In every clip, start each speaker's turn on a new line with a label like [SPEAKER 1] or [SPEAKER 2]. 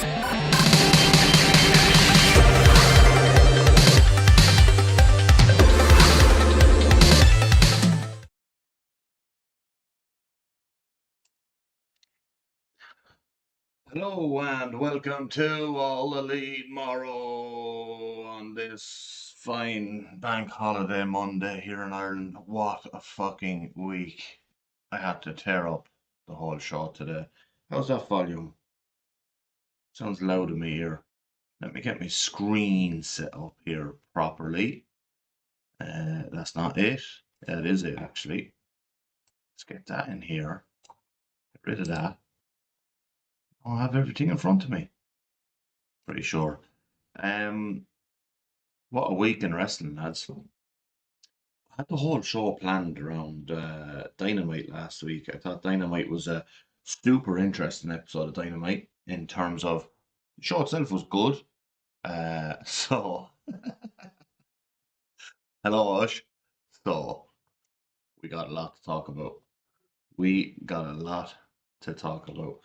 [SPEAKER 1] Hello and welcome to All Elite Morro on this fine bank holiday Monday here in Ireland. What a fucking week. I had to tear up the whole show today. How's that volume? Sounds loud to me here. Let me get my screen set up here properly. That's not it. That is it actually. Let's get that in here. Get rid of that. I'll have everything in front of me. Pretty sure. What a week in wrestling, lads. I had the whole show planned around Dynamite last week. I thought Dynamite was a super interesting episode of Dynamite in terms of the show itself was good. So, hello, Ush. So, we got a lot to talk about. We got a lot to talk about.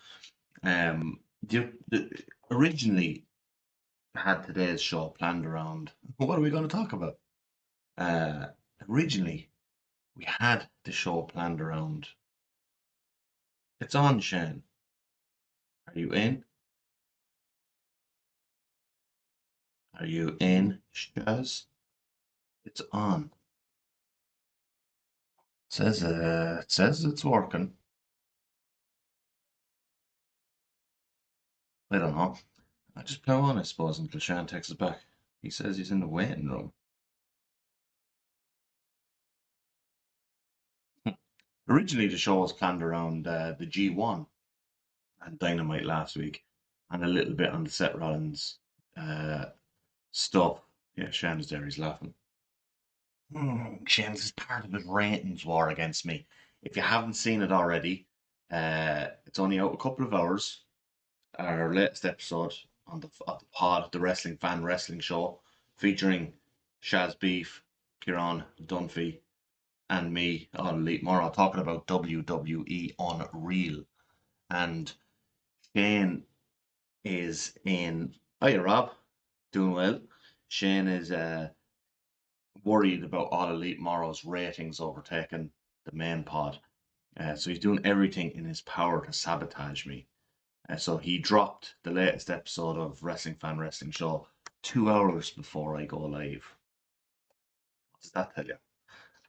[SPEAKER 1] Originally had today's show planned around what are we going to talk about? Originally, we had the show planned around. It's on, Shane. Are you in? Are you in, Shaz? It's on. It says it's working. I don't know. I just plow on, I suppose, until Shan texts us back. He says he's in the waiting room. Originally, the show was planned around the G1 and Dynamite last week, and a little bit on the Seth Rollins stuff. Yeah, Shan's there, he's laughing. Shan's is part of his ratings war against me. If you haven't seen it already, it's only out a couple of hours. Our latest episode on the pod, the Wrestling Fan Wrestling Show, featuring Shaz Beef, Kieran Dunphy, and me on Elite Morro talking about WWE Unreal. And Shane is in. Hiya, Rob. Doing well. Shane is worried about All Elite Morro's ratings overtaking the main pod. So he's doing everything in his power to sabotage me. So he dropped the latest episode of Wrestling Fan Wrestling Show 2 hours before I go live. What does that tell you?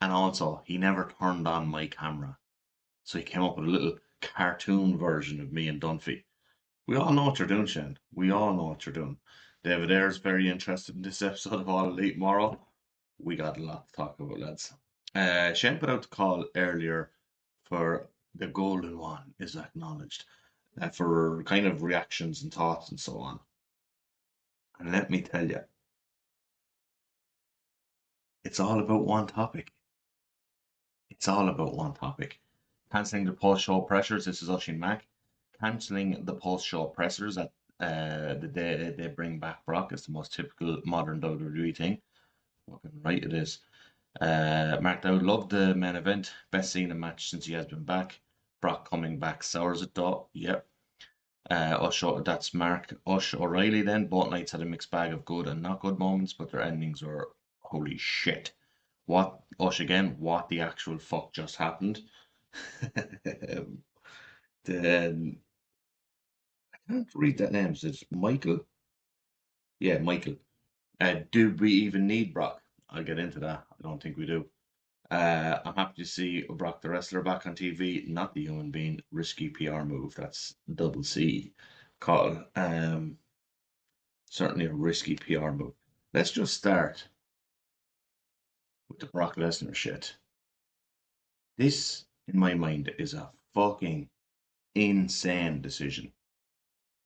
[SPEAKER 1] And also, he never turned on my camera. So he came up with a little cartoon version of me and Dunphy. We all know what you're doing, Shane. We all know what you're doing. David Ayer's very interested in this episode of All Elite Morro. We got a lot to talk about, lads. Shane put out the call earlier for the golden one is acknowledged. For kind of reactions and thoughts and so on. And let me tell you, it's all about one topic. It's all about one topic. Cancelling the post-show pressures. This is Oshin Mac. Cancelling the post-show pressures at the day they bring back Brock is the most typical modern WWE thing. Fucking right it is. Mark Dowd loved the main event. Best Cena match since he has been back. Brock coming back sours it though. Yep. That's Mark. Ush O'Reilly then. Both nights had a mixed bag of good and not good moments, but their endings were holy shit. What, Ush again, what the actual fuck just happened? Then, I can't read that name. It's Michael. Yeah, Michael. Do we even need Brock? I'll get into that. I don't think we do. I'm happy to see Brock the wrestler back on TV, not the human being. Risky PR move. That's double C. Call. Certainly a risky PR move. Let's just start with the Brock Lesnar shit. This, in my mind, is a fucking insane decision.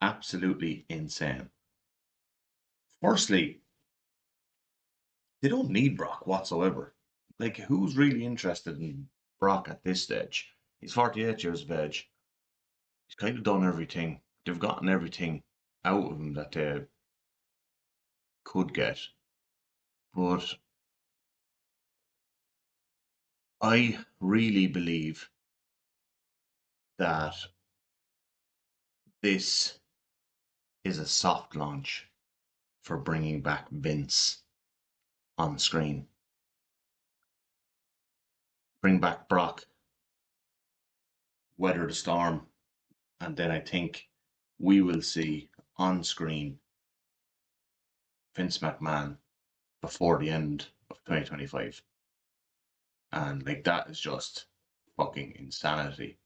[SPEAKER 1] Absolutely insane. Firstly, they don't need Brock whatsoever. Like, who's really interested in Brock at this stage? He's 48 years of age. He's kind of done everything. They've gotten everything out of him that they could get. But I really believe that this is a soft launch for bringing back Vince on screen. Bring back Brock, weather the storm, and then I think we will see on screen Vince McMahon before the end of 2025. And like that is just fucking insanity.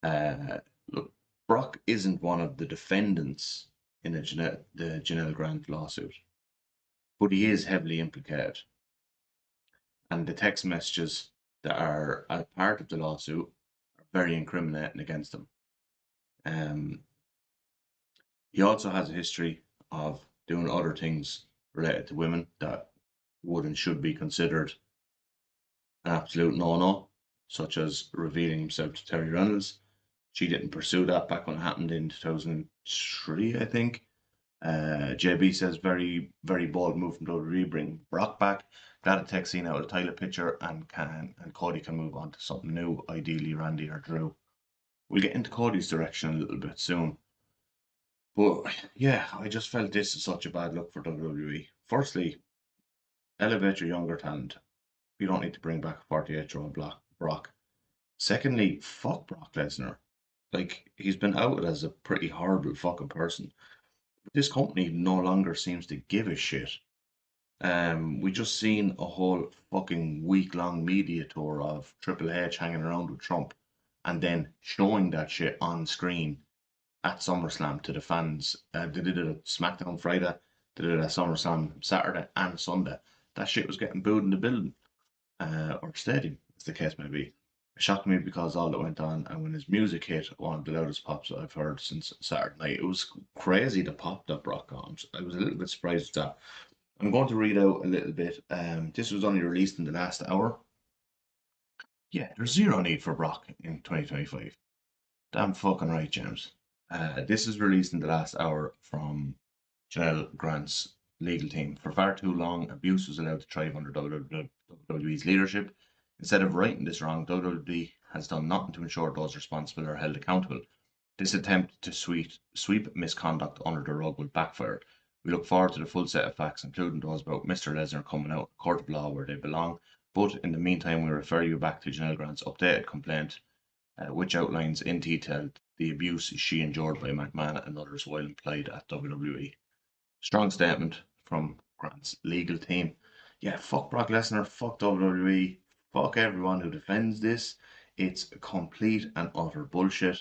[SPEAKER 1] Look, Brock isn't one of the defendants in the Janelle Grant lawsuit, but he is heavily implicated. And the text messages that are a part of the lawsuit are very incriminating against him. He also has a history of doing other things related to women that would and should be considered an absolute no-no, such as revealing himself to Terry Reynolds. She didn't pursue that back when it happened in 2003, I think. JB says very, very bold move from WWE, bring Brock back. Glad to take Cena out of the title picture and Cody can move on to something new, ideally Randy or Drew. We'll get into Cody's direction a little bit soon. But yeah, I just felt this is such a bad look for WWE. Firstly, elevate your younger talent. You don't need to bring back a 48-year-old Brock. Secondly, fuck Brock Lesnar. Like, he's been outed as a pretty horrible fucking person. But this company no longer seems to give a shit. We just seen a whole fucking week-long media tour of Triple H hanging around with Trump and then showing that shit on screen at SummerSlam to the fans. They did it at SmackDown Friday, they did it at SummerSlam Saturday and Sunday. That shit was getting booed in the building, or stadium, as the case may be. It shocked me because all that went on, and when his music hit, one of the loudest pops that I've heard since Saturday night, it was crazy the pop that Brock got. I was a little bit surprised at that. I'm going to read out a little bit. This was only released in the last hour. Yeah, there's zero need for Brock in 2025. Damn fucking right, James. This is released in the last hour from Janelle Grant's legal team. For far too long, abuse was allowed to thrive under WWE's leadership. Instead of righting this wrong, WWE has done nothing to ensure those responsible are held accountable. This attempt to sweep misconduct under the rug will backfire. We look forward to the full set of facts, including those about Mr. Lesnar coming out of court of law where they belong. But in the meantime, we refer you back to Janelle Grant's updated complaint, which outlines in detail the abuse she endured by McMahon and others while employed at WWE. Strong statement from Grant's legal team. Yeah, fuck Brock Lesnar, fuck WWE, fuck everyone who defends this. It's complete and utter bullshit.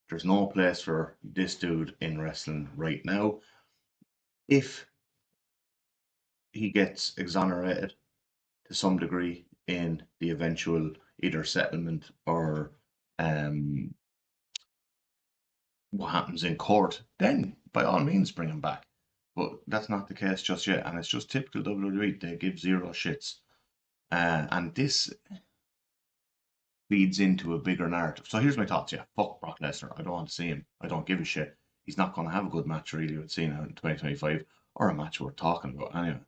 [SPEAKER 1] There's no place for this dude in wrestling right now. If he gets exonerated to some degree in the eventual either settlement or what happens in court, then by all means bring him back. But that's not the case just yet, and it's just typical WWE. They give zero shits, and this feeds into a bigger narrative. So here's my thoughts. Yeah, fuck Brock Lesnar. I don't want to see him. I don't give a shit. He's not going to have a good match really with Cena in 2025, or a match worth talking about anyway.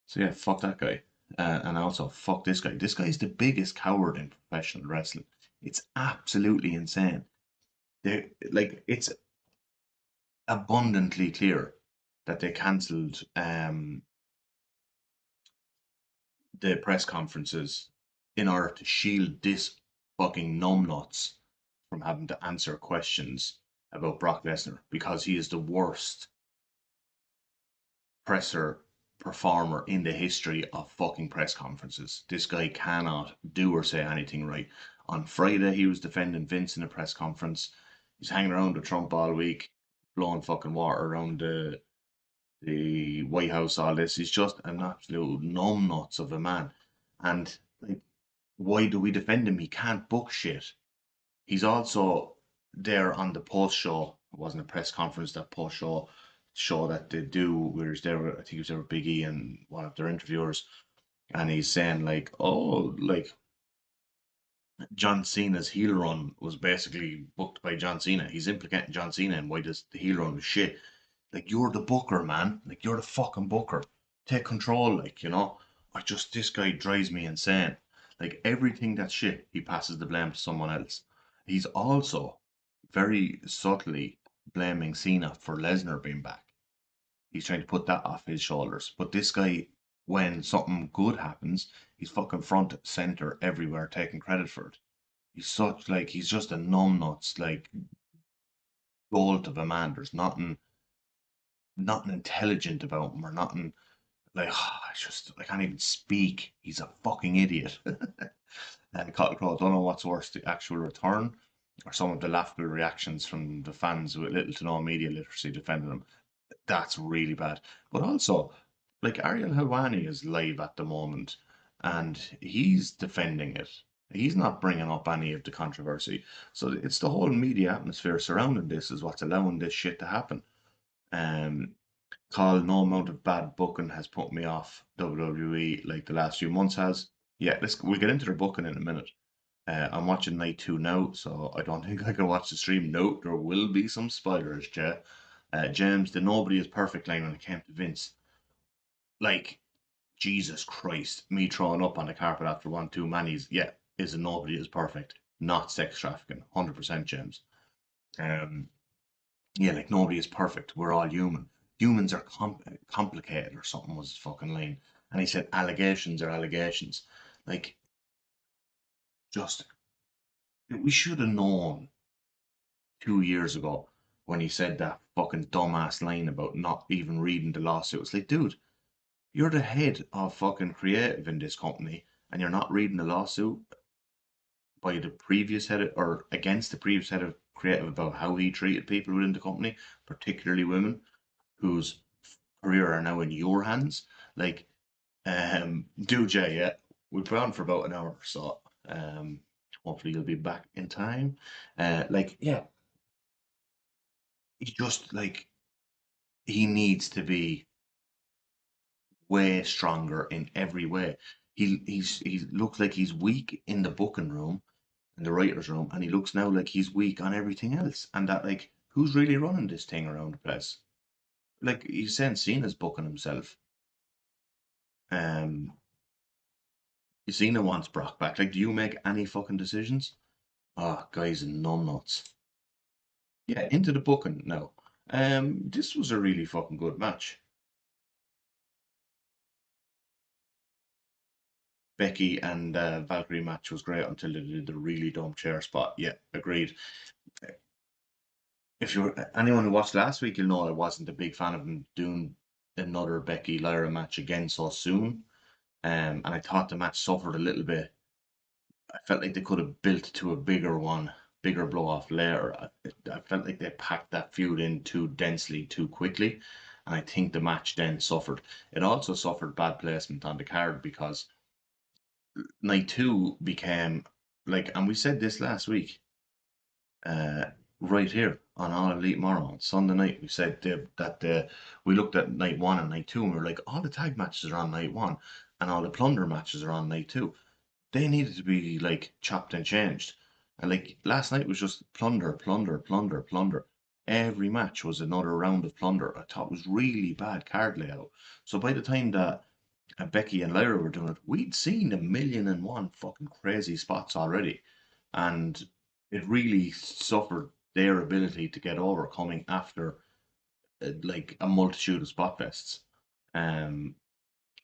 [SPEAKER 1] So yeah, fuck that guy. And also fuck this guy. This guy's the biggest coward in professional wrestling. It's absolutely insane. It's abundantly clear that they cancelled the press conferences in order to shield this fucking numbnuts from having to answer questions about Brock Lesnar because he is the worst presser performer in the history of fucking press conferences. This guy cannot do or say anything right. On Friday, he was defending Vince in a press conference. He's hanging around with Trump all week, blowing fucking water around the White House, all this. He's just an absolute numbnuts of a man. And like, why do we defend him? He can't book shit. He's also there on the post show. It wasn't a press conference, that post show that they do, where he's there, I think he was there with Big E and one of their interviewers, and he's saying like, oh, like John Cena's heel run was basically booked by John Cena. He's implicating John Cena and why does the heel run was shit. Like, you're the booker, man. Like, you're the fucking booker. Take control, like, you know. This guy drives me insane. Like, everything that's shit, he passes the blame to someone else. He's also very subtly blaming Cena for Lesnar being back. He's trying to put that off his shoulders. But this guy, when something good happens, he's fucking front center everywhere, taking credit for it. He's just a numbnuts, like gold of a man. There's nothing intelligent about him or nothing like I can't even speak. He's a fucking idiot. And Cotton Crow, don't know what's worse, the actual return or some of the laughable reactions from the fans with little to no media literacy defending him. That's really bad. But also, like Ariel Helwani is live at the moment and he's defending it. He's not bringing up any of the controversy. So it's the whole media atmosphere surrounding this is what's allowing this shit to happen. Um, Call no amount of bad booking has put me off WWE like the last few months has. Yeah, we'll get into their booking in a minute. I'm watching night two now, so I don't think I can watch the stream. No, there will be some spoilers, Jay. James, the nobody is perfect line when it came to Vince. Like, Jesus Christ, me throwing up on the carpet after one too many's, yeah, is a nobody is perfect, not sex trafficking. 100% James. Um, yeah, like nobody is perfect. We're all human. Humans are complicated or something was his fucking line. And he said allegations are allegations. Like, just, we should have known 2 years ago when he said that fucking dumbass line about not even reading the lawsuit. It's like, dude, you're the head of fucking creative in this company and you're not reading the lawsuit by the previous head or against the previous head of creative about how he treated people within the company, particularly women whose career are now in your hands. Like, do Jay, yeah, we've been on for about an hour, so hopefully you'll be back in time. Yeah, he just like he needs to be way stronger in every way. He looks like he's weak in the booking room in the writer's room, and he looks now like he's weak on everything else. And that like who's really running this thing around the place? Like he's saying Cena's booking himself. Um Cena wants Brock back. Like, do you make any fucking decisions? Ah, guys and numbnuts. Yeah, into the booking now. This was a really fucking good match. Becky and Valkyrie match was great until they did the really dumb chair spot. Yeah, agreed. If you're anyone who watched last week, you'll know I wasn't a big fan of them doing another Becky Lyra match again so soon. And I thought the match suffered a little bit. I felt like they could have built to a bigger one, bigger blow off later. I felt like they packed that feud in too densely, too quickly. And I think the match then suffered. It also suffered bad placement on the card because night two became like, and we said this last week, uh, right here on All Elite Morro on Sunday night. We said we looked at night one and night two, and we were like, all the tag matches are on night one, and all the plunder matches are on night two. They needed to be like chopped and changed. And like last night was just plunder, plunder, plunder, plunder. Every match was another round of plunder. I thought it was really bad card layout. So by the time that Becky and Lyra were doing it, we'd seen a million and one fucking crazy spots already. And it really suffered their ability to get over coming after like a multitude of spot fests. Um,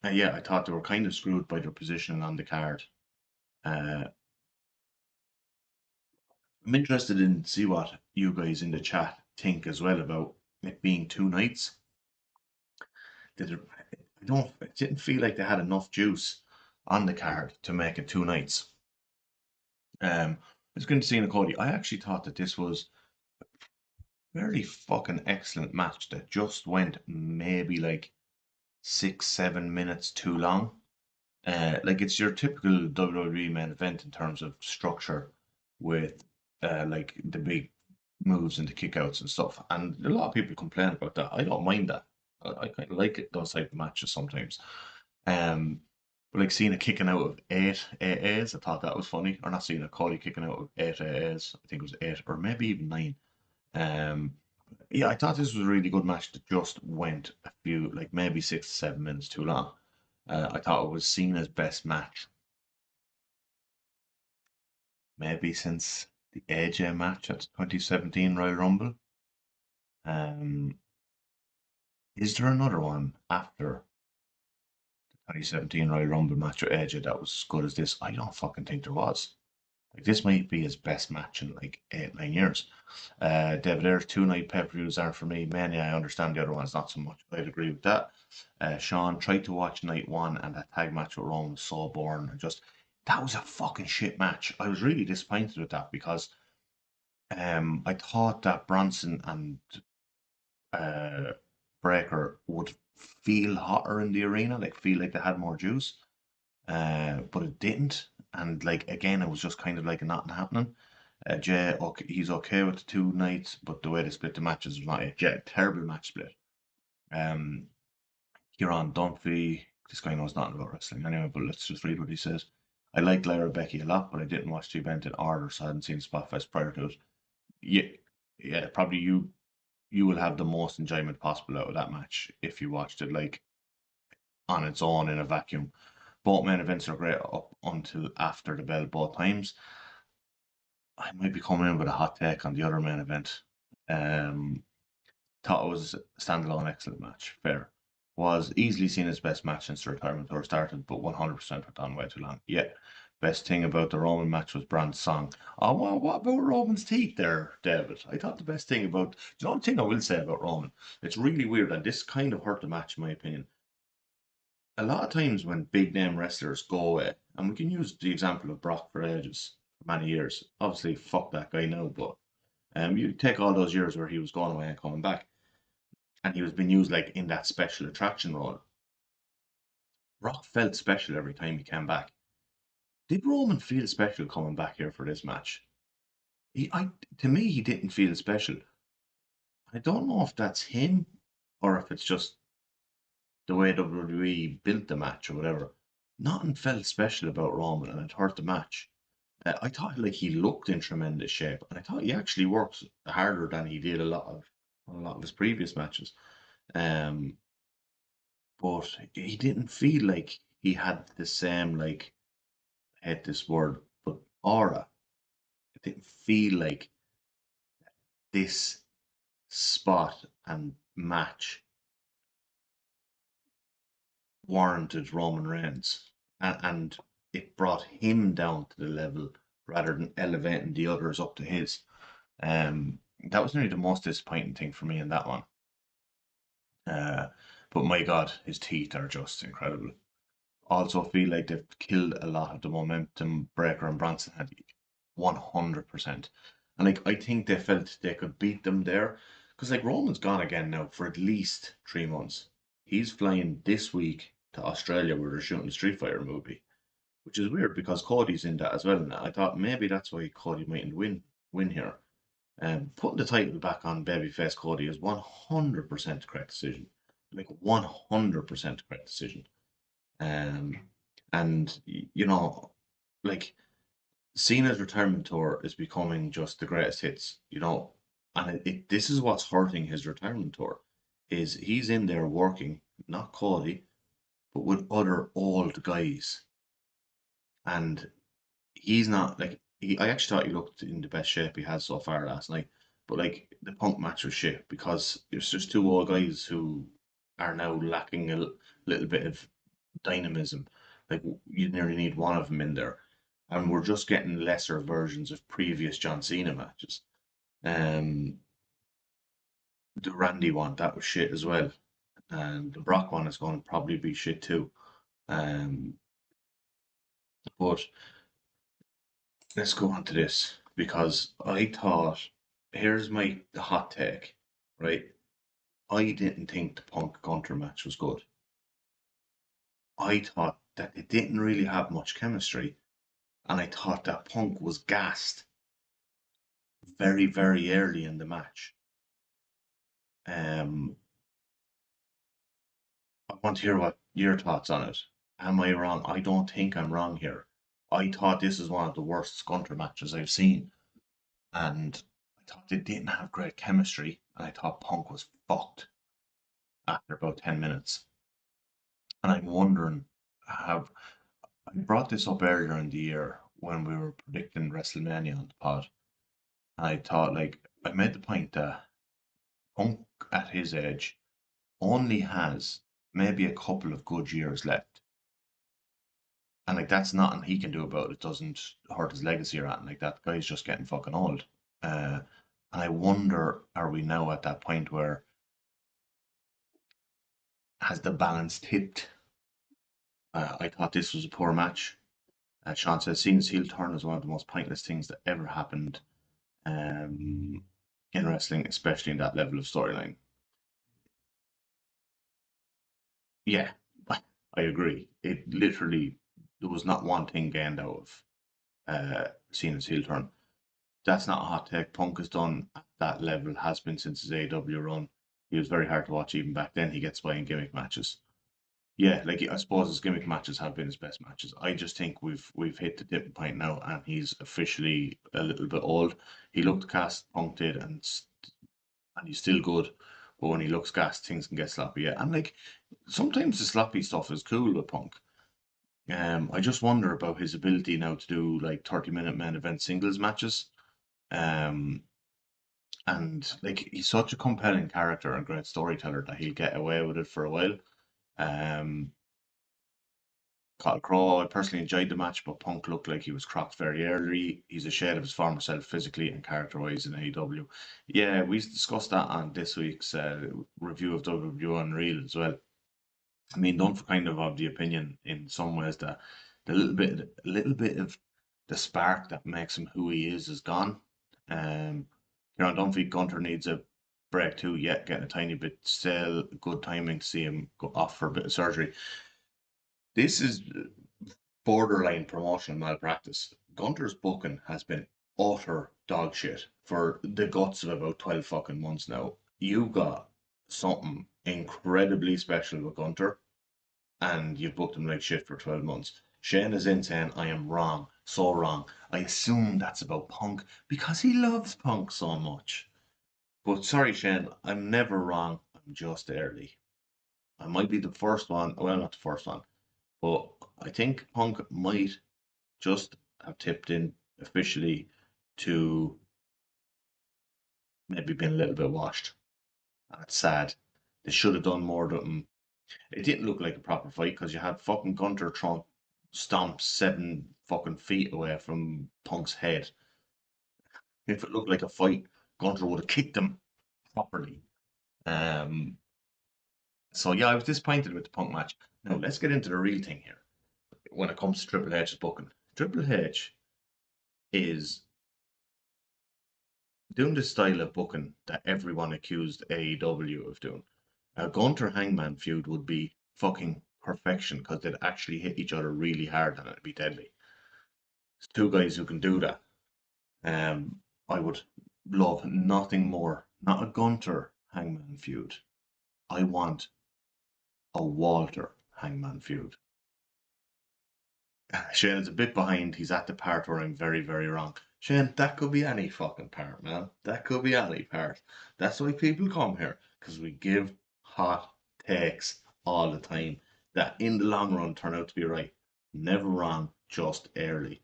[SPEAKER 1] and yeah, I thought they were kind of screwed by their positioning on the card. Uh, I'm interested in see what you guys in the chat think as well about it being two nights. It didn't feel like they had enough juice on the card to make it two nights. It's going to see Cody. I actually thought that this was a very fucking excellent match that just went maybe like 6, 7 minutes too long. Like it's your typical WWE main event in terms of structure with like the big moves and the kickouts and stuff. And a lot of people complain about that. I don't mind that. I kind of like those type of matches sometimes. Um, but like seeing a kicking out of eight AAs, I thought that was funny. Or not seeing a Cody kicking out of eight AAs. I think it was eight or maybe even nine. Um, yeah, I thought this was a really good match that just went a few, like maybe 6 to 7 minutes too long. I thought it was Cena's best match, maybe since the AJ match at 2017 Royal Rumble. Is there another one after 2017 Royal Rumble match with AJ that was as good as this? I don't fucking think there was. Like this might be his best match in like 8, 9 years. David Ayer's 2 night pay-per-views aren't for me. Many I understand, the other ones not so much. I'd agree with that. Sean tried to watch night one and that tag match with Roman was so boring and just that was a fucking shit match. I was really disappointed with that because I thought that Bronson and uh, Breaker would feel hotter in the arena, like feel like they had more juice. But it didn't. And like again, it was just kind of like nothing happening. Jay, okay, he's okay with the 2 nights, but the way they split the matches was not yet. Jay, terrible match split. Um, Kieran Dunphy, this guy knows nothing about wrestling anyway, but let's just read what he says. I liked Lyra Becky a lot, but I didn't watch the event in order, so I hadn't seen Spotfest prior to it. Yeah, yeah, probably you will have the most enjoyment possible out of that match if you watched it like on its own in a vacuum. Both main events are great up until after the bell both times. I might be coming in with a hot take on the other main event. Um, Thought it was a standalone excellent match. Fair. Was easily seen as best match since the retirement tour started, but 100% went on way too long. Yeah. Best thing about the Roman match was Brand's song. Oh, well, what about Roman's teeth there, David? I thought the best thing about, do you know the thing I will say about Roman? It's really weird, and this kind of hurt the match, in my opinion. A lot of times when big name wrestlers go away, and we can use the example of Brock for ages, for many years. Obviously, fuck that guy now, but you take all those years where he was going away and coming back, and he was being used like in that special attraction role. Brock felt special every time he came back. Did Roman feel special coming back here for this match? To me, he didn't feel special. I don't know if that's him or if it's just the way WWE built the match or whatever. Nothing felt special about Roman, and it hurt the match. I thought like he looked in tremendous shape, and I thought he actually worked harder than he did a lot of his previous matches. Um, but he didn't feel like he had the same like I hate this word, but aura. It didn't feel like this spot and match warranted Roman Reigns, and it brought him down to the level rather than elevating the others up to his. That was nearly the most disappointing thing for me in that one. Uh, but my God, his teeth are just incredible. Also feel like they've killed a lot of the momentum Breaker and Bronson had 100%. And like I think they felt they could beat them there. Because like Roman's gone again now for at least 3 months. He's flying this week to Australia where they're shooting the Street Fighter movie. Which is weird because Cody's in that as well. And I thought maybe that's why Cody mightn't win here. Putting the title back on babyface Cody is 100% correct decision. Like 100% correct decision. Um, and you know, like Cena's retirement tour is becoming just the greatest hits, and this is what's hurting his retirement tour, is he's in there working, not Cody, but with other old guys, and he's not like I actually thought he looked in the best shape he has so far last night, but like the Punk match was shit because it's just 2 old guys who are now lacking a little bit of dynamism. Like you nearly need one of them in there, and we're just getting lesser versions of previous John Cena matches. Um, the Randy one that was shit as well, and the Brock one is going to probably be shit too. Um, but let's go on to this because I thought here's my hot take, right? I didn't think the Punk Gunter match was good. I thought that it didn't really have much chemistry, and I thought that Punk was gassed very, very early in the match. Um, I want to hear what your thoughts on it. Am I wrong? I don't think I'm wrong here. I thought this is one of the worst Scunter matches I've seen, and I thought they didn't have great chemistry, and I thought Punk was fucked after about 10 minutes. And I'm wondering, have I brought this up earlier in the year when we were predicting WrestleMania on the pod, and I thought, like, I made the point that Punk at his age only has maybe a couple of good years left. And like that's nothing he can do about it. It doesn't hurt his legacy or anything like that. The guy's just getting fucking old. And I wonder, are we now at that point where has the balance tipped? I thought this was a poor match. Sean says Cena's heel turn is one of the most pointless things that ever happened in wrestling, especially in that level of storyline. Yeah, I agree. It literally, there was not one thing gained out of Cena's heel turn. That's not a hot take. Punk has done at that level, has been since his AEW run. He was very hard to watch even back then. He gets by in gimmick matches. Yeah, like I suppose his gimmick matches have been his best matches. I just think we've hit the tipping point now, and he's officially a little bit old. He looked gassed, Punk did, and he's still good. But when he looks gassed, things can get sloppy. Yeah, and like sometimes the sloppy stuff is cool with Punk. I just wonder about his ability now to do like 30-minute main event singles matches. Um, and like he's such a compelling character and great storyteller that he'll get away with it for a while. Um, Kyle Crowe, I personally enjoyed the match, but Punk looked like he was crocked very early. He's a shade of his former self physically and character-wise in AEW. Yeah, we discussed that on this week's review of WWE Unreal as well. I mean, don't kind of the opinion in some ways that a little bit of the spark that makes him who he is gone. I don't think Gunter needs a break too yet, getting a tiny bit still. Good timing to see him go off for a bit of surgery. This is borderline promotional malpractice. Gunter's booking has been utter dog shit for the guts of about 12 fucking months now. You got something incredibly special with Gunter, and you've booked him like shit for 12 months. Shane is in saying, I am wrong, so wrong. I assume that's about Punk because he loves Punk so much. But sorry, Shane, I'm never wrong. I'm just early. I might be the first one, well, not the first one, but I think Punk might just have tipped in officially to maybe being a little bit washed. That's sad. They should have done more to him. It didn't look like a proper fight because you had fucking Gunter throwing stomps 7 fucking feet away from Punk's head. If it looked like a fight, Gunter would have kicked him properly. Um, so yeah, I was disappointed with the Punk match. Now let's get into the real thing here. When it comes to Triple H's booking, Triple H is doing the style of booking that everyone accused AEW of doing. A Gunter Hangman feud would be fucking perfection because they'd actually hit each other really hard and it'd be deadly. It's two guys who can do that. I would love nothing more. Not a Gunter Hangman feud. I want a Walter Hangman feud. Shane is a bit behind. He's at the part where I'm very, very wrong. Shane, that could be any fucking part, man. That could be any part. That's why people come here, because we give hot takes all the time that in the long run turn out to be right. Never wrong, just early.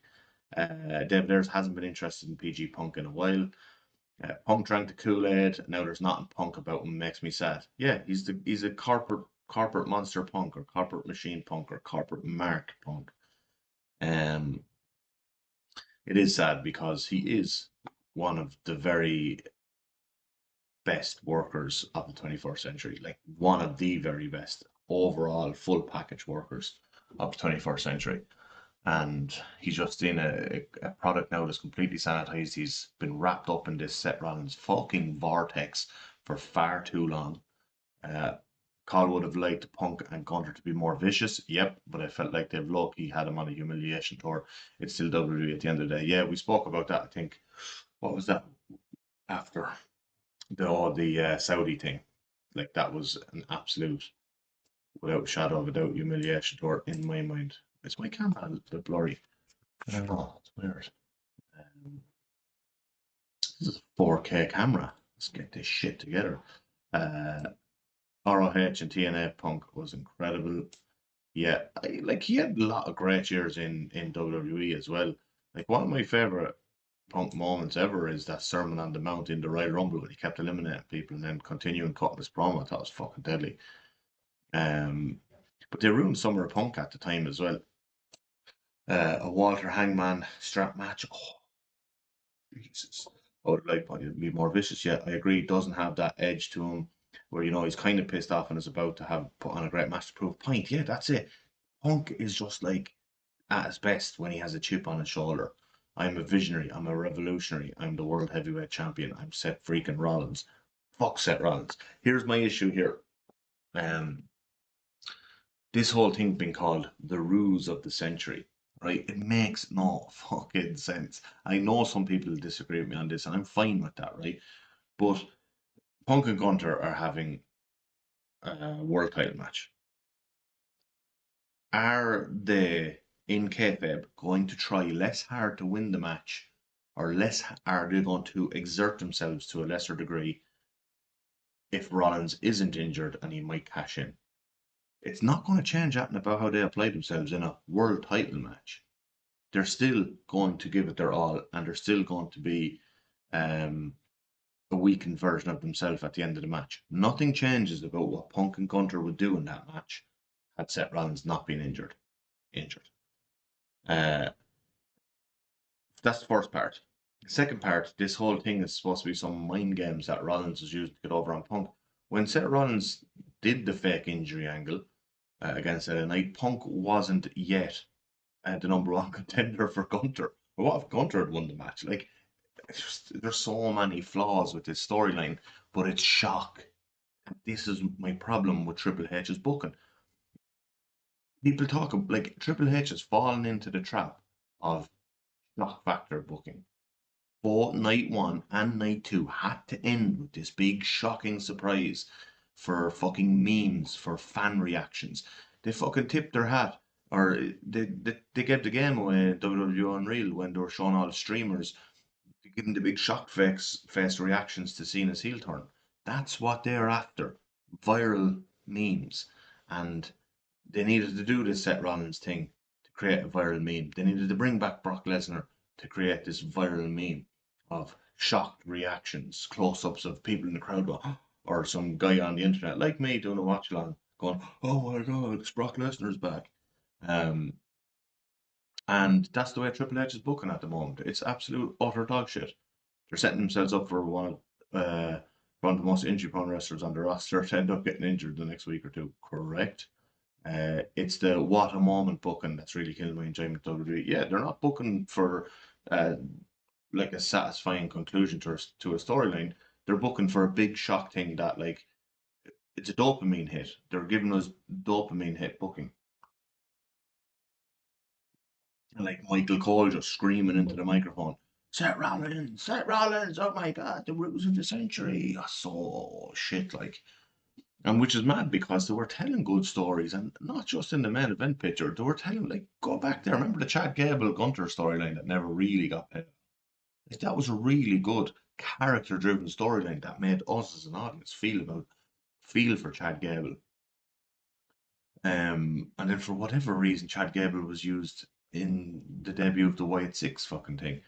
[SPEAKER 1] Dave Ayres hasn't been interested in PG Punk in a while. Punk drank the Kool-Aid. Now there's nothing Punk about him. Makes me sad. Yeah, he's a corporate monster Punk or corporate machine Punk or corporate mark Punk. Um, it is sad because he is one of the very best workers of the 21st century, like one of the very best overall full package workers of the 21st century. And he's just in a product now that's completely sanitized. He's been wrapped up in this Seth Rollins fucking vortex for far too long. Uh, Carl would have liked Punk and Gunter to be more vicious, yep, but I felt like they've low-key had him on a humiliation tour. It's still WWE at the end of the day. Yeah, we spoke about that, I think. What was that? After the Saudi thing. Like, that was an absolute, without a shadow of a doubt, humiliation tour in my mind. Is my camera a little bit blurry? I don't know, it's weird. Um, this is a 4K camera. Let's get this shit together. Uh, ROH and TNA Punk was incredible. Yeah, like he had a lot of great years in WWE as well. Like one of my favorite Punk moments ever is that Sermon on the Mount in the Royal Rumble when he kept eliminating people and then continuing cutting his promo. I thought it was fucking deadly. But they ruined Summer of Punk at the time as well. A Walter Hangman strap match. Oh, Jesus. I would like to be more vicious. Yeah, I agree. Doesn't have that edge to him where, he's kind of pissed off and is about to have put on a great match to prove a point. Yeah, that's it. Punk is just like at his best when he has a chip on his shoulder. I'm a visionary. I'm a revolutionary. I'm the world heavyweight champion. I'm Seth freaking Rollins. Fuck Seth Rollins. Here's my issue here. Um, this whole thing being called the ruse of the century, right? It makes no fucking sense. I know some people disagree with me on this, and I'm fine with that, right? But Punk and Gunter are having a world title match. Are they in kayfabe going to try less hard to win the match, or less are they going to exert themselves to a lesser degree if Rollins isn't injured and he might cash in? It's not going to change anything about how they apply themselves in a world title match. They're still going to give it their all, and they're still going to be um, a weakened version of themselves at the end of the match. Nothing changes about what Punk and Gunter would do in that match had Seth Rollins not been injured. Uh, that's the first part. The second part, this whole thing is supposed to be some mind games that Rollins was using to get over on Punk. When Seth Rollins did the fake injury angle against LA Knight, Punk wasn't yet the number one contender for Gunter. But what if Gunter had won the match? Like, there's so many flaws with this storyline, but it's shock. This is my problem with Triple H's booking. People talk like Triple H has fallen into the trap of shock factor booking. Both night one and night two had to end with this big shocking surprise for fucking memes, for fan reactions. They fucking tipped their hat, or they gave the game away in WWE Unreal when they were showing all the streamers giving the big shock face reactions to Cena's heel turn. That's what they're after. Viral memes. And they needed to do this Seth Rollins thing to create a viral meme. They needed to bring back Brock Lesnar to create this viral meme of shocked reactions, close ups of people in the crowd going, or some guy on the internet like me doing a watch along going, oh my god, it's Brock Lesnar's back. Um, and that's the way Triple H is booking at the moment. It's absolute utter dog shit. They're setting themselves up for one of the most injury prone wrestlers on the roster to end up getting injured the next week or two. Correct. It's the what a moment booking that's really killing my enjoyment of WWE. Yeah, they're not booking for uh, like a satisfying conclusion to a storyline. They're booking for a big shock thing that like it's a dopamine hit. They're giving us dopamine hit booking. And like Michael Cole just screaming into the microphone, Seth Rollins, oh my god, the Ruse of the century. Oh, so shit, like. And which is mad because they were telling good stories and not just in the main event picture. They were telling, like, go back there. Remember the Chad Gable Gunter storyline that never really got paid? Like, that was a really good character driven storyline that made us as an audience feel for Chad Gable. And then for whatever reason, Chad Gable was used in the debut of the White Six fucking thing.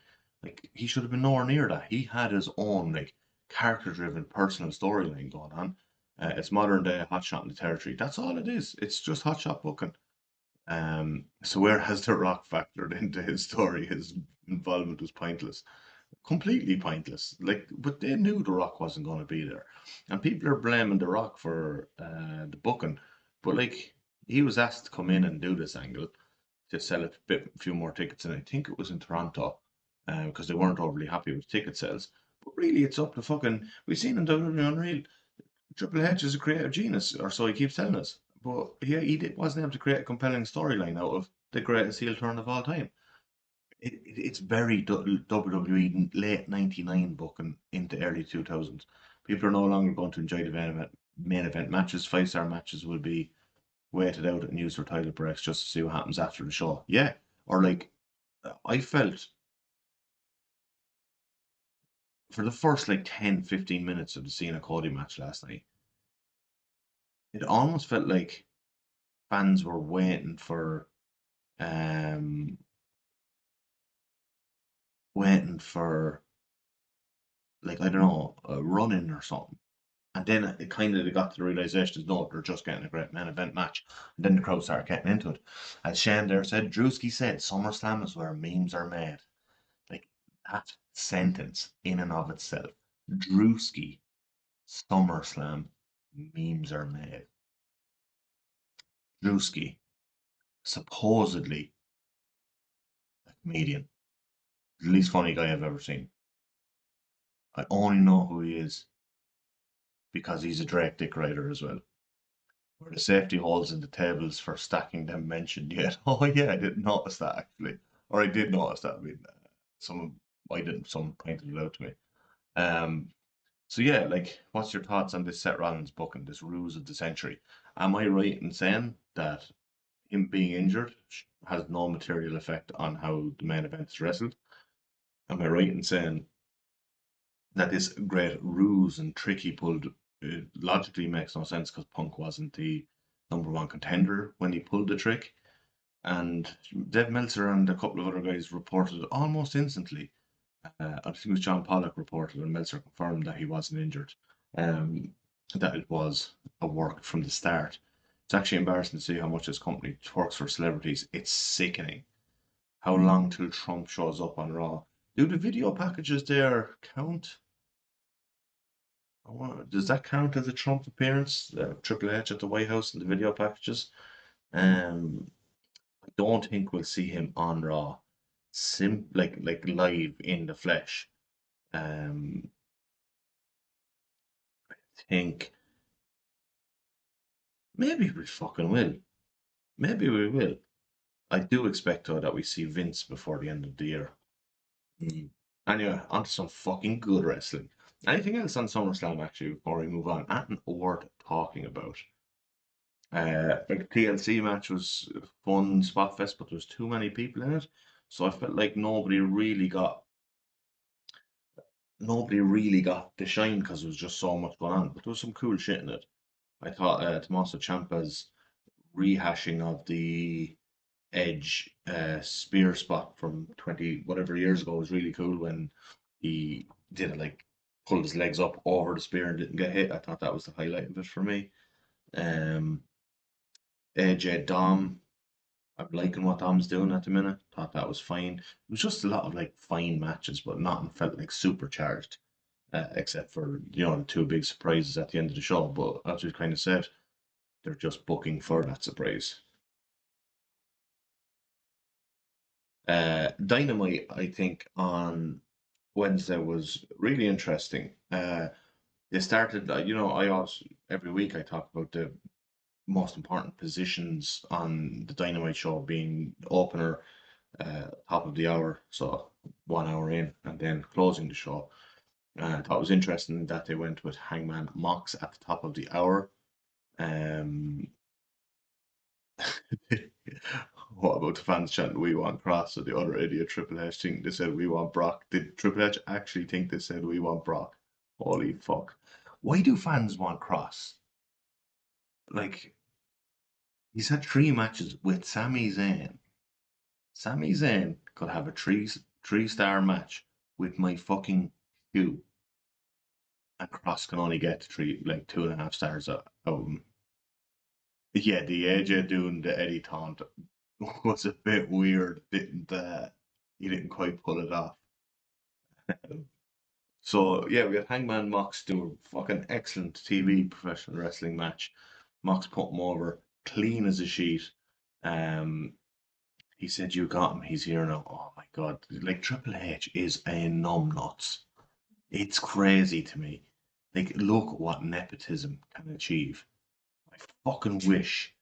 [SPEAKER 1] Like he should have been nowhere near that. He had his own like character-driven personal storyline going on. It's modern day hotshot in the territory. That's all it is. It's just hotshot booking. So where has the Rock factored into his story? His involvement was pointless, completely pointless. Like, but they knew The Rock wasn't going to be there, and people are blaming The Rock for the booking. But like, he was asked to come in and do this angle to sell a few more tickets, and I think it was in Toronto, because they weren't overly happy with ticket sales. But really, it's up to fucking. We've seen in WWE Unreal. Triple H is a creative genius, or so he keeps telling us. But wasn't able to create a compelling storyline out of the greatest heel turn of all time. It's very WWE late 99 booking into early 2000s. People are no longer going to enjoy the main event matches. 5-star matches will be waited out and used for title breaks just to see what happens after the show. Yeah. Or like, I felt for the first like 10, 15 minutes of the Cena Cody match last night, it almost felt like fans were waiting for um waiting for, like, I don't know, a run-in or something. And then it kind of got to the realization, no, they're just getting a great main event match. And then the crowd started getting into it. As Shane there said, Drewski said, SummerSlam is where memes are made. Like, that sentence in and of itself. Drewski, SummerSlam, memes are made. Drewski, supposedly a comedian. The least funny guy I've ever seen. I only know who he is because he's a Drake Dick Rider as well. Were the safety holes in the tables for stacking them mentioned yet? Oh yeah, I didn't notice that actually, or I did notice that. I mean, someone I didn't. Someone pointed it out to me. Um, so yeah, like, what's your thoughts on this Seth Rollins booking, this ruse of the century? Am I right in saying that him being injured has no material effect on how the main event is wrestled? Am I right in saying that this great ruse and trick he pulled logically makes no sense because Punk wasn't the #1 contender when he pulled the trick? And Dave Meltzer and a couple of other guys reported almost instantly. I think it was John Pollock reported, and Meltzer confirmed that he wasn't injured. Um, that it was a work from the start. It's actually embarrassing to see how much this company works for celebrities. It's sickening. How long till Trump shows up on Raw? Do the video packages there count? Does that count as a Trump appearance? Triple H at the White House and the video packages? Um, I don't think we'll see him on Raw, like live in the flesh. Um, I think maybe we fucking will. Maybe we will. I do expect though that we see Vince before the end of the year. Mm. Anyway, on to some fucking good wrestling. Anything else on SummerSlam actually before we move on? Nothing worth talking about. Like the TLC match was a fun spot fest, but there was too many people in it, so I felt like nobody really got the shine because there was just so much going on. But there was some cool shit in it. I thought Tommaso Ciampa's rehashing of the Edge spear spot from 20 whatever years ago was really cool when he did it, like pulled his legs up over the spear and didn't get hit. I thought that was the highlight of it for me. Um, AJ Dom, I'm liking what Dom's doing at the minute. Thought that was fine. It was just a lot of like fine matches, but nothing felt like supercharged, except for the two big surprises at the end of the show. But as we kind of said, they're just booking for that surprise. Dynamite, I think, on Wednesday was really interesting. They started, I always every week I talk about the most important positions on the Dynamite show being opener, top of the hour, so 1 hour in, and then closing the show. I thought it was interesting that they went with Hangman Mox at the top of the hour. Um, what about the fans chanting "We want Cross" or the other idiot Triple H thing? They said "We want Brock." Did Triple H actually think they said "We want Brock"? Holy fuck! Why do fans want Cross? Like, he's had 3 matches with Sami Zayn. Sami Zayn could have a three-star match with my fucking shoe, and Cross can only get 2.5 stars out of him. Yeah, the AJ doing the Eddie taunt was a bit weird. He didn't quite pull it off. So yeah, we had Hangman Mox do a fucking excellent TV professional wrestling match. Mox put him over clean as a sheet. Um, he said, "You got him. He's here now." Oh my god, like Triple H is a numbnuts. It's crazy to me. Like, look what nepotism can achieve. I fucking wish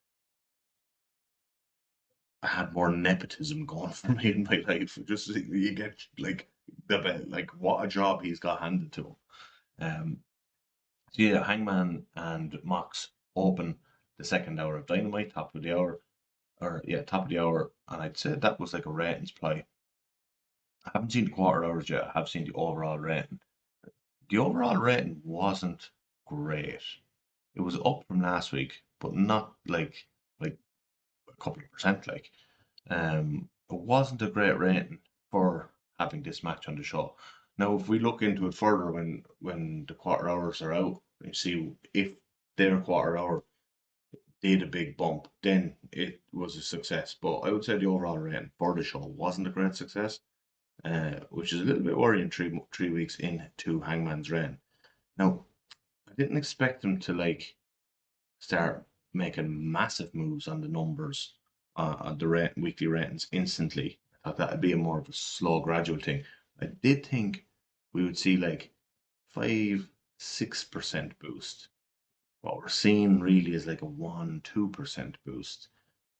[SPEAKER 1] I had more nepotism going for me in my life. Just you get like like what a job he's got handed to him. So yeah, Hangman and Mox open the second hour of Dynamite, top of the hour, or yeah, top of the hour, and I'd say that was like a ratings play. I haven't seen the quarter hours yet. I have seen the overall rating. The overall rating wasn't great. It was up from last week, but not like a couple of percent. It wasn't a great rating for having this match on the show. Now, if we look into it further when the quarter hours are out, and see if their quarter hour did a big bump, then it was a success. But I would say the overall rating for the show wasn't a great success, which is a little bit worrying 3 weeks into Hangman's reign. Now, I didn't expect him to like start making massive moves on the numbers on the weekly ratings instantly. I thought that'd be a more of a slow, gradual thing. I did think we would see like 5-6% boost. What we're seeing really is like a 1-2% boost,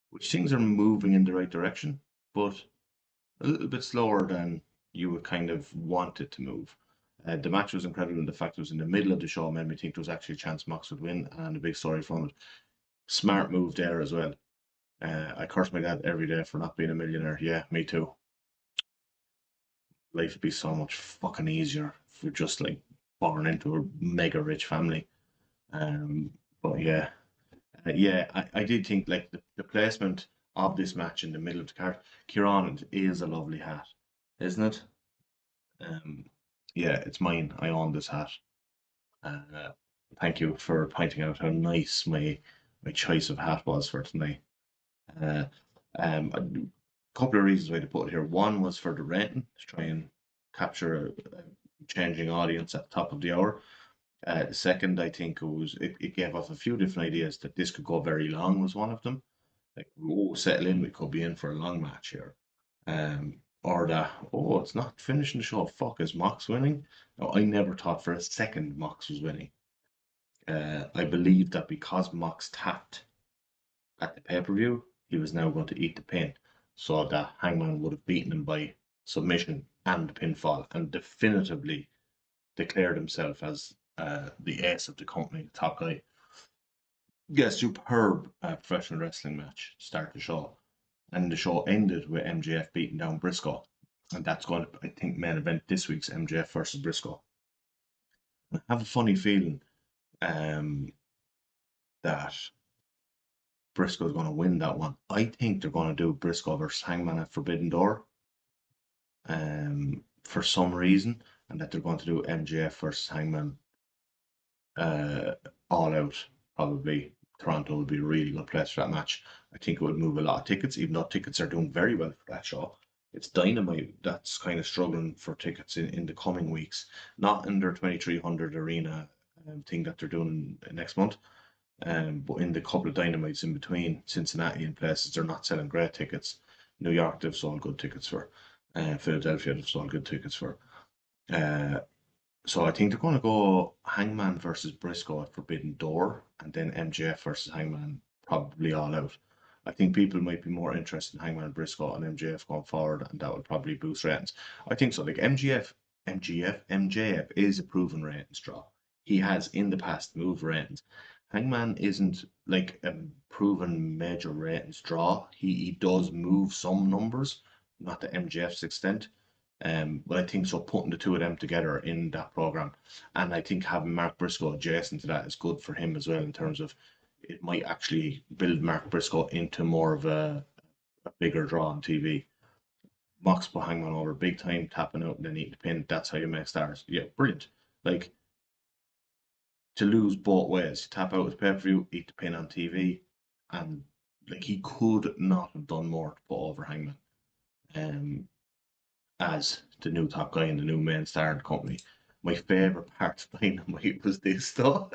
[SPEAKER 1] which things are moving in the right direction, but a little bit slower than you would kind of want it to move. The match was incredible, and the fact it was in the middle of the show made me think there was actually a chance Mox would win, and a big story from it. Smart move there as well. I curse my dad every day for not being a millionaire. Yeah, me too. Life would be so much fucking easier if we're just like born into a mega rich family. Um, but yeah, I did think like the placement of this match in the middle of the card. Kieran is a lovely hat, isn't it? Um, yeah, it's mine. I own this hat. Uh, Thank you for pointing out how nice my choice of hat was for tonight. Uh, a couple of reasons why to put it here. One was for the rating to try and capture a changing audience at the top of the hour. Second, I think it gave off a few different ideas that this could go very long was one of them. Like, oh, settle in, we could be in for a long match here. Or that, oh, it's not finishing the show. Fuck, is Mox winning? No, I never thought for a second Mox was winning. I believe that because Mox tapped at the pay-per-view, he was now going to eat the pin, so that Hangman would have beaten him by submission and pinfall, and definitively declared himself as the ace of the company, the top guy. Yeah, superb professional wrestling match to start the show, and the show ended with MJF beating down Briscoe, and that's going to, I think, main event this week's MJF versus Briscoe. I have a funny feeling um, that Briscoe's going to win that one. I think they're going to do Briscoe versus Hangman at Forbidden Door for some reason, and that they're going to do MJF versus Hangman uh, all out. Probably Toronto would be a really good place for that match. I think it would move a lot of tickets, even though tickets are doing very well for that show. It's Dynamite that's kind of struggling for tickets in the coming weeks, not in their 2300 arena thing that they're doing next month. But in the couple of Dynamites in between, Cincinnati and places, they're not selling great tickets. New York, they've sold good tickets for. Philadelphia, they've sold good tickets for. Uh, so I think they're going to go Hangman versus Briscoe at Forbidden Door, and then MJF versus Hangman probably all out. I think people might be more interested in Hangman Briscoe and MJF going forward, and that would probably boost ratings. I think so. Like MJF is a proven ratings draw. He has in the past moved ratings. Hangman isn't like a proven major ratings draw. He does move some numbers, not to MJF's extent. But I think so putting the two of them together in that program, and I think having Mark Briscoe adjacent to that is good for him as well in terms of it might actually build Mark Briscoe into more of a bigger draw on TV. Mox put Hangman over big time, tapping out and then eating the pin. That's how you make stars. Yeah, brilliant. Like to lose both ways. Tap out his pay per view, eat the pin on TV, and like he could not have done more to put over Hangman. Um, as the new top guy and the new main star in the company. My favourite part of Dynamite was this though.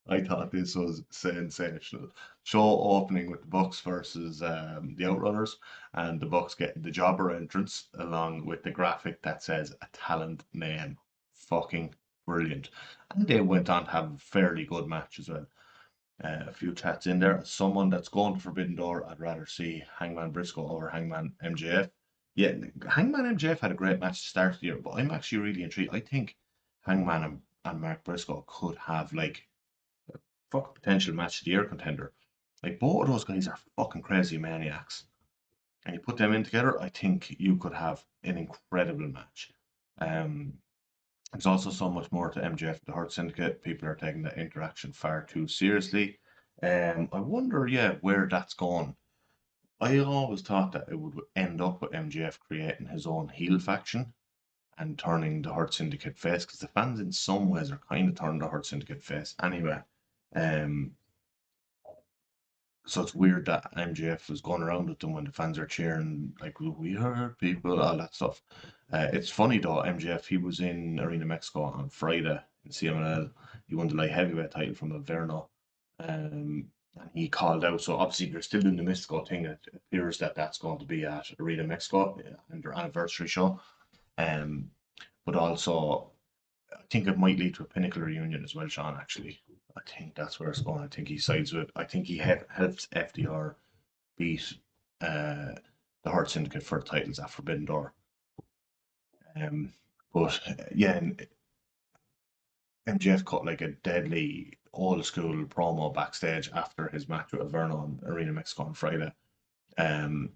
[SPEAKER 1] I thought this was sensational. Show opening with the Bucks versus the Outrunners, and the Bucks getting the jobber entrance along with the graphic that says a talent name. Fucking brilliant. And they went on to have a fairly good match as well. A few chats in there. As someone that's going to Forbidden Door, I'd rather see Hangman Briscoe over Hangman MJF. Yeah, Hangman MJF had a great match to start the year, but I'm actually really intrigued. I think Hangman and Mark Briscoe could have like a fucking potential match of the year contender. Like both of those guys are fucking crazy maniacs. And you put them in together, I think you could have an incredible match. Um, there's also so much more to MJF the Hurt Syndicate. People are taking that interaction far too seriously. I wonder, yeah, where that's going. I always thought that it would end up with MJF creating his own heel faction and turning the Hurt Syndicate face, because the fans in some ways are kind of turning the Hurt Syndicate face anyway. Um, so it's weird that MJF was going around with them when the fans are cheering, like, we heard people, all that stuff. It's funny though, MJF, he was in Arena Mexico on Friday in CMLL. He won the light heavyweight title from Averno. Um, and he called out, so obviously they're still doing the Mystico thing. It appears that that's going to be at Arena Mexico and their anniversary show. Um, but also, I think it might lead to a Pinnacle reunion as well, Sean, actually. I think that's where it's going. I think he sides with, I think he helps FDR beat uh, the Hurt Syndicate for the titles at Forbidden Door. Um, but yeah, and MJF cut like a deadly old school promo backstage after his match with Averno in Arena Mexico on Friday. And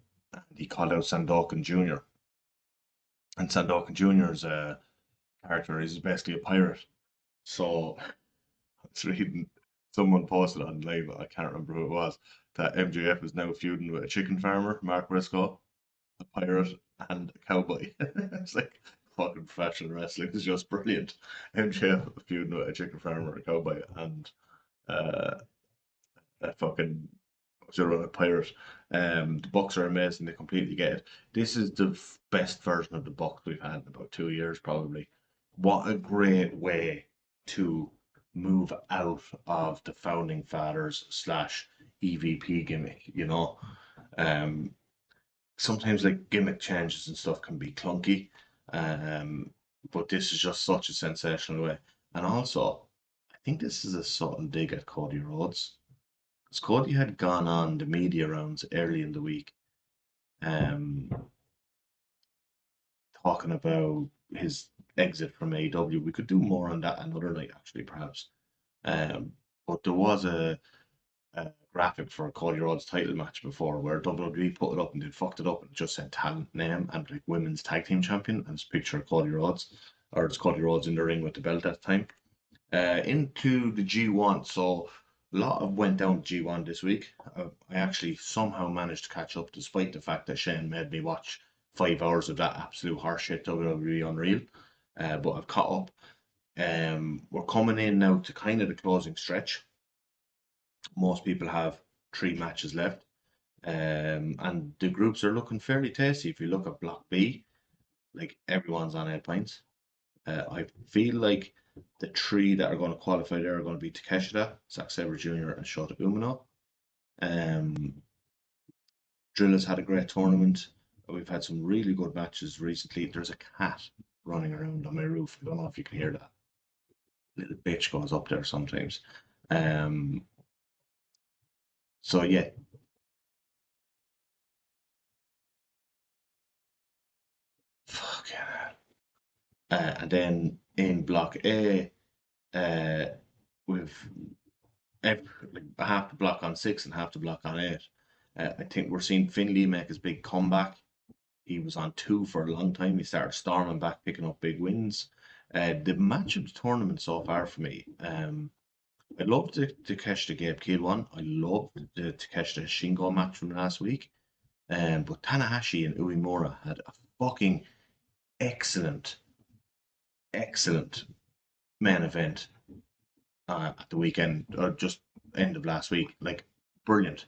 [SPEAKER 1] he called out Sandokan Jr. And Sandokan Jr.'s character is basically a pirate. So I was reading, someone posted online, I can't remember who it was, that MJF is now feuding with a chicken farmer, Mark Briscoe, a pirate, and a cowboy. It's like fucking professional wrestling is just brilliant. MJF feuding with a chicken farmer, a cowboy, and uh, a fucking a pirate. The Bucks are amazing. They completely get it. This is the best version of the Bucks we've had in about 2 years, probably. What a great way to move out of the founding fathers slash EVP gimmick. Um, sometimes like gimmick changes and stuff can be clunky, um, but this is just such a sensational way. And also, I think this is a subtle dig at Cody Rhodes. Because Cody had gone on the media rounds early in the week, um, talking about his exit from AEW. We could do more on that another night, actually, perhaps. Um, but there was a graphic for a Cody Rhodes title match before where WWE put it up and they fucked it up and just said talent name and like women's tag team champion and it's a picture of Cody Rhodes, or it's Cody Rhodes in the ring with the belt at the time. Into the G1. So a lot of went down G1 this week. I actually somehow managed to catch up despite the fact that Shane made me watch 5 hours of that absolute horseshit WWE Unreal. But I've caught up. We're coming in now to kind of the closing stretch. Most people have 3 matches left. And the groups are looking fairly tasty. If you look at Block B, like everyone's on 8 points. I feel like the 3 that are going to qualify there are going to be Takeshita, Zack Sabre Jr., and Shota Umino. Um, Drill has had a great tournament. We've had some really good matches recently. There's a cat running around on my roof. I don't know if you can hear that. Little bitch goes up there sometimes. Um, so yeah, fucking hell. And then in Block A, uh, we've like half the block on 6 and half the block on 8. I think we're seeing Finley make his big comeback. He was on 2 for a long time. He started storming back, picking up big wins. The match of the tournament so far for me, I loved the Takeshita Gabe Kidd one. I loved the Takeshita Shingo match from last week. But Tanahashi and Uemura had a fucking excellent, excellent main event at the weekend, or just end of last week. Like, brilliant.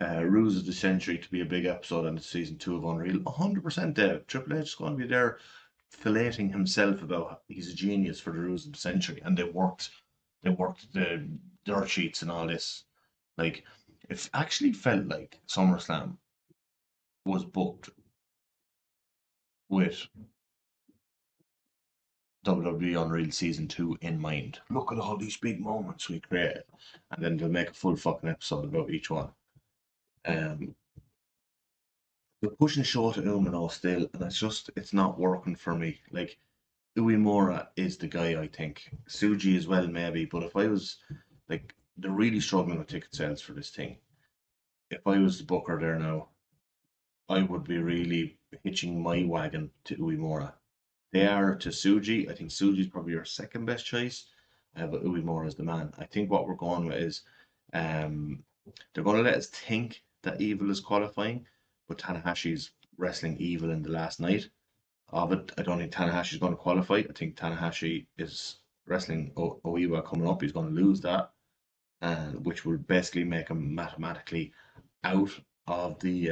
[SPEAKER 1] Ruse of the Century to be a big episode on the season 2 of Unreal. 100% Dave. Triple H is going to be there filleting himself about he's a genius for the Ruse of the Century, and they worked the dirt sheets and all this. Like, it actually felt like SummerSlam was booked with WWE Unreal Season 2 in mind. Look at all these big moments we created. And then they'll make a full fucking episode about each one. Um, they're pushing Shota Umino still, and it's not working for me. Like, Uemura is the guy, I think. Suji as well, maybe, but if I was, like, they're really struggling with ticket sales for this thing. If I was the booker there now, I would be really hitching my wagon to Uemura. They are to Suji. I think Suji's probably your second best choice, but Uemura is the man. I think what we're going with is um, they're going to let us think that Evil is qualifying, but Tanahashi's wrestling evil in the last night of it. I don't think Tanahashi's going to qualify. I think Tanahashi is wrestling Oiwa coming up. He's going to lose that, and which will basically make him mathematically out of the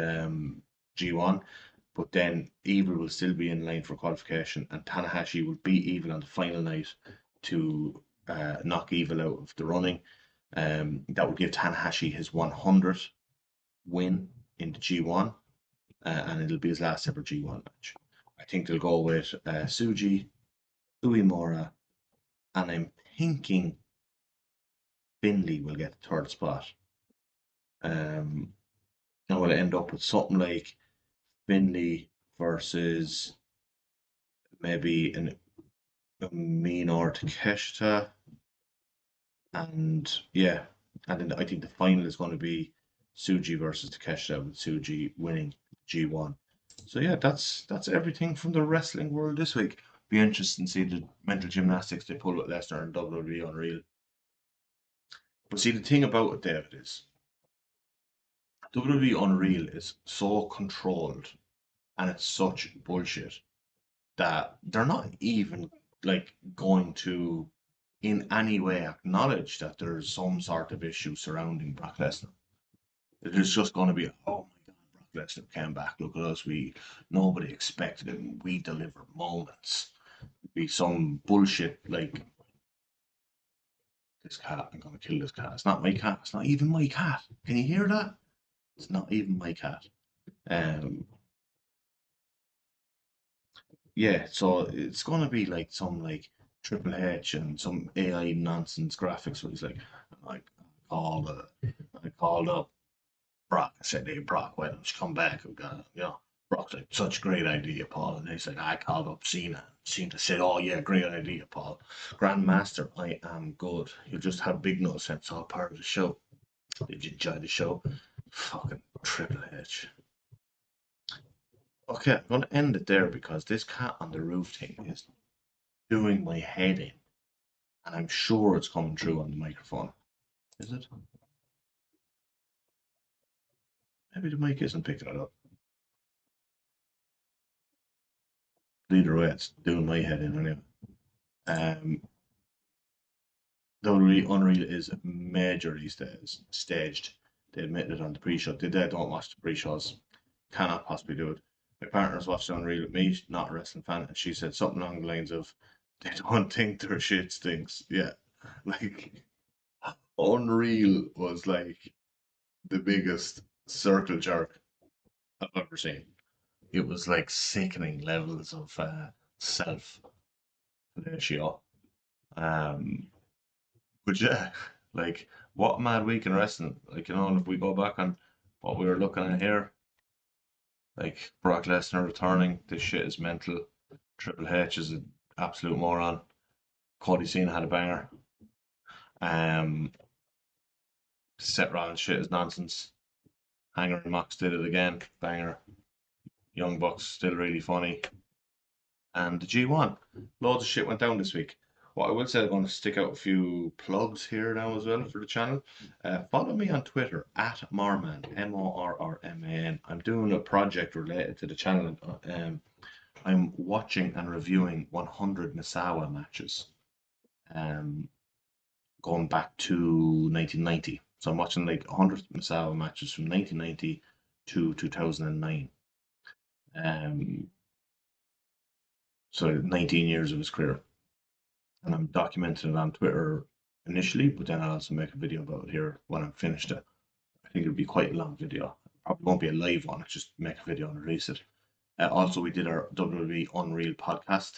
[SPEAKER 1] G1. But then Evil will still be in line for qualification, and Tanahashi will beat Evil on the final night to knock Evil out of the running. That would give Tanahashi his 100th win in the G1, and it'll be his last ever G1 match. I think they'll go with Tsuji, Uemura, and I'm thinking Finley will get the third spot. And we'll end up with something like Finley versus maybe an Minor Takeshita. And yeah, and then I think the final is going to be Tsuji versus Takeshita, with Tsuji winning G1. So yeah, that's everything from the wrestling world this week. Be interesting to see the mental gymnastics they pull with Lesnar and WWE Unreal. But see, the thing about it, David, is WWE Unreal is so controlled and it's such bullshit that they're not even like going to in any way acknowledge that there's some sort of issue surrounding Brock Lesnar. There's just going to be, oh my god, Brock Lesnar came back. Look at us. Nobody expected him. We deliver moments. Be some bullshit like this cat. I'm gonna kill this cat. It's not my cat. It's not even my cat. Can you hear that? It's not even my cat. Um, yeah. So it's gonna be like some like Triple H and some AI nonsense graphics where he's like, I called up Brock. I said, hey, Brock, why don't you come back? We've got, Brock's like, such a great idea, Paul. And he's like, I called up Cena. Cena said, oh, yeah, great idea, Paul. Grandmaster, I am good. You just have big nose. It's all part of the show. Did you enjoy the show? Fucking Triple H. Okay, I'm going to end it there because this cat on the roof thing is doing my head in. And I'm sure it's coming through on the microphone. Is it? Maybe the mic isn't picking it up. Either way, it's doing my head in anyway. WWE Unreal is major these days, staged. They admitted it on the pre-show. They don't watch the pre-shows. Cannot possibly do it. My partner's watched Unreal with me, not a wrestling fan, and she said something along the lines of, they don't think their shit stinks. Yeah. Like, Unreal was like the biggest circle jerk I've ever seen. It was like sickening levels of self fellatio. Um, but yeah, like what a mad week in wrestling. Like, if we go back on what we were looking at here, like Brock Lesnar returning, this shit is mental. Triple H is an absolute moron. Cody Cena had a banger. Um, Seth Rollins shit is nonsense. Hanger and Mox did it again, banger. Young Bucks still really funny. And the G1, loads of shit went down this week. What I will say, I'm going to stick out a few plugs here now as well for the channel. Follow me on Twitter at Marman, Morrman. I'm doing a project related to the channel. I'm watching and reviewing 100 Misawa matches, going back to 1990. So I'm watching like 100 Misawa matches from 1990 to 2009. So 19 years of his career. And I'm documenting it on Twitter initially, but then I'll also make a video about it here when I'm finished it. I think it'll be quite a long video. Probably won't be a live one, I'll just make a video and release it. Also, we did our WWE Unreal podcast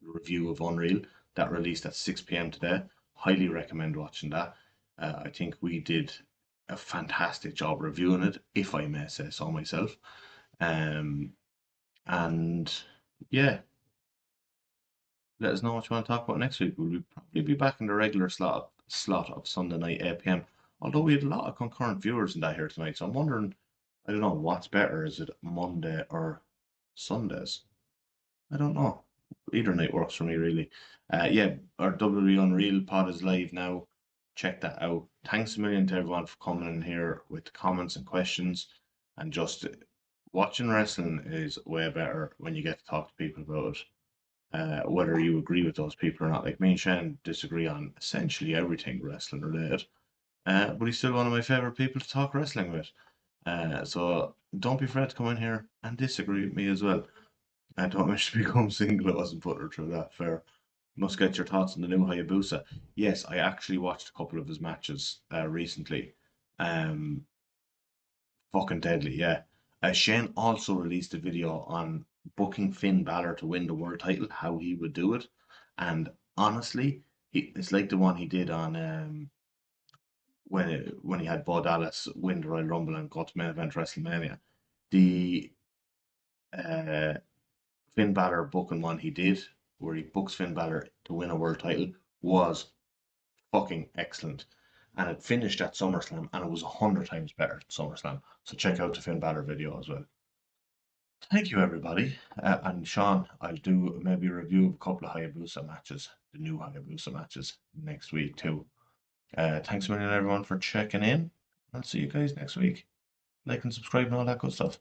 [SPEAKER 1] review of Unreal that released at 6 p.m. today. Highly recommend watching that. I think we did a fantastic job reviewing it, if I may say so myself. And yeah, let us know what you want to talk about next week. We'll probably be back in the regular slot of Sunday night 8 p.m. Although we had a lot of concurrent viewers in that here tonight, so I'm wondering, I don't know what's better. Is it Monday or Sundays? I don't know. Either night works for me, really. Yeah, our WWE Unreal pod is live now. Check that out. Thanks a million to everyone for coming in here with comments and questions and just watching wrestling is way better when you get to talk to people about it. Whether you agree with those people or not. Like me and Shane disagree on essentially everything wrestling related. But he's still one of my favorite people to talk wrestling with. So don't be afraid to come in here and disagree with me as well. I don't wish to become single. I wasn't putting her through that. Fair. Must get your thoughts on the new Hayabusa. Yes, I actually watched a couple of his matches recently. Um, Fucking deadly, yeah. Shane also released a video on booking Finn Balor to win the world title, how he would do it. And honestly, it's like the one he did on when he had Bo Dallas win the Royal Rumble and go to main event WrestleMania. The uh, Finn Balor booking one he did, where he books Finn Balor to win a world title, was fucking excellent. And it finished at SummerSlam, and it was 100 times better at SummerSlam. So check out the Finn Balor video as well. Thank you, everybody. And Sean, I'll do maybe a review of a couple of Hayabusa matches, the new Hayabusa matches next week too. Thanks a million, everyone, for checking in. I'll see you guys next week. Like and subscribe and all that good stuff.